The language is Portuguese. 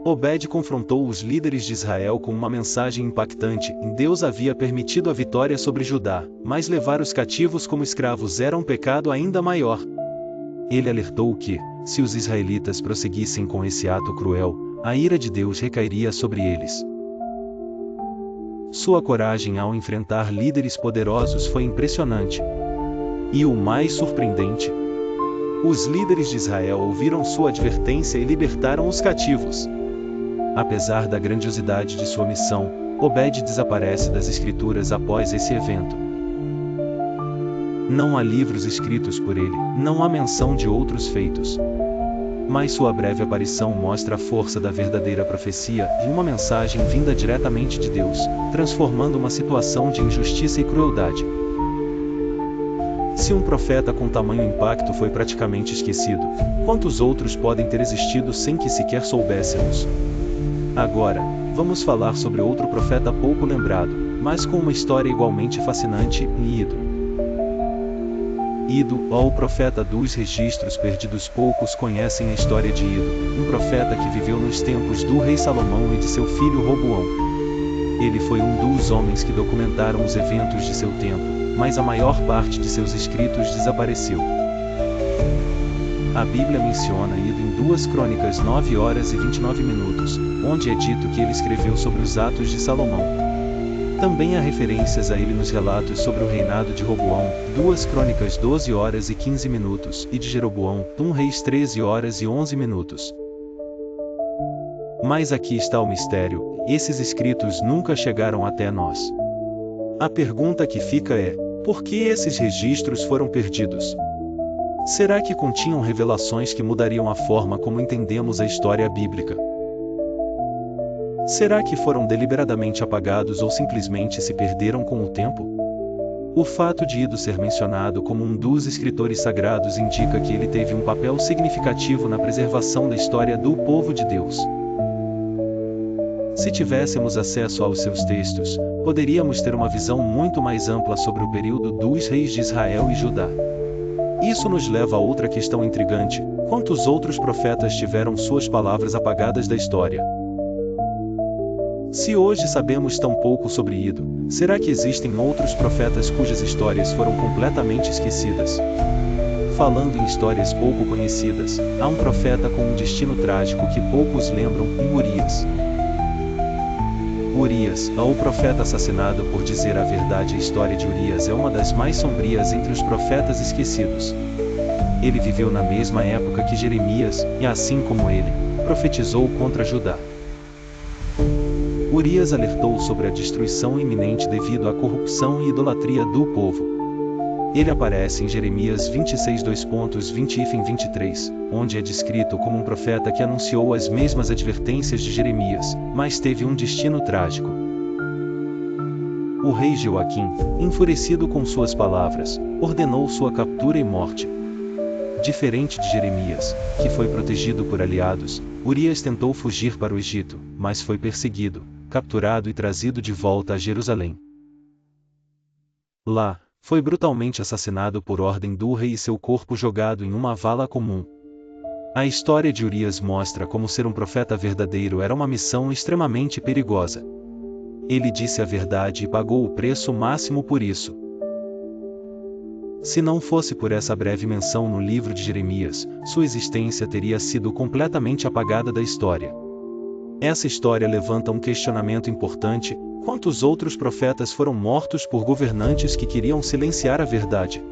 Obed confrontou os líderes de Israel com uma mensagem impactante. Deus havia permitido a vitória sobre Judá, mas levar os cativos como escravos era um pecado ainda maior. Ele alertou que, se os israelitas prosseguissem com esse ato cruel, a ira de Deus recairia sobre eles. Sua coragem ao enfrentar líderes poderosos foi impressionante. E o mais surpreendente: os líderes de Israel ouviram sua advertência e libertaram os cativos. Apesar da grandiosidade de sua missão, Obed desaparece das escrituras após esse evento. Não há livros escritos por ele, não há menção de outros feitos. Mas sua breve aparição mostra a força da verdadeira profecia e uma mensagem vinda diretamente de Deus, transformando uma situação de injustiça e crueldade. Se um profeta com tamanho impacto foi praticamente esquecido, quantos outros podem ter existido sem que sequer soubéssemos? Agora, vamos falar sobre outro profeta pouco lembrado, mas com uma história igualmente fascinante, Ido. Ido, o profeta dos registros perdidos. Poucos conhecem a história de Ido, um profeta que viveu nos tempos do rei Salomão e de seu filho Roboão. Ele foi um dos homens que documentaram os eventos de seu tempo, mas a maior parte de seus escritos desapareceu. A Bíblia menciona Ido em 2 Crônicas 9 horas e 29 minutos, onde é dito que ele escreveu sobre os atos de Salomão. Também há referências a ele nos relatos sobre o reinado de Roboão, 2 Crônicas 12 horas e 15 minutos, e de Jeroboão, 1 Reis 13 horas e 11 minutos. Mas aqui está o mistério: esses escritos nunca chegaram até nós. A pergunta que fica é: por que esses registros foram perdidos? Será que continham revelações que mudariam a forma como entendemos a história bíblica? Será que foram deliberadamente apagados ou simplesmente se perderam com o tempo? O fato de Ido ser mencionado como um dos escritores sagrados indica que ele teve um papel significativo na preservação da história do povo de Deus. Se tivéssemos acesso aos seus textos, poderíamos ter uma visão muito mais ampla sobre o período dos reis de Israel e Judá. Isso nos leva a outra questão intrigante: quantos outros profetas tiveram suas palavras apagadas da história? Se hoje sabemos tão pouco sobre Ido, será que existem outros profetas cujas histórias foram completamente esquecidas? Falando em histórias pouco conhecidas, há um profeta com um destino trágico que poucos lembram: Urias. Urias, o profeta assassinado por dizer a verdade. A história de Urias é uma das mais sombrias entre os profetas esquecidos. Ele viveu na mesma época que Jeremias, e assim como ele, profetizou contra Judá. Urias alertou sobre a destruição iminente devido à corrupção e idolatria do povo. Ele aparece em Jeremias 26 20-23, onde é descrito como um profeta que anunciou as mesmas advertências de Jeremias, mas teve um destino trágico. O rei Joaquim, enfurecido com suas palavras, ordenou sua captura e morte. Diferente de Jeremias, que foi protegido por aliados, Urias tentou fugir para o Egito, mas foi perseguido, capturado e trazido de volta a Jerusalém. Lá, foi brutalmente assassinado por ordem do rei e seu corpo jogado em uma vala comum. A história de Urias mostra como ser um profeta verdadeiro era uma missão extremamente perigosa. Ele disse a verdade e pagou o preço máximo por isso. Se não fosse por essa breve menção no livro de Jeremias, sua existência teria sido completamente apagada da história. Essa história levanta um questionamento importante: quantos outros profetas foram mortos por governantes que queriam silenciar a verdade?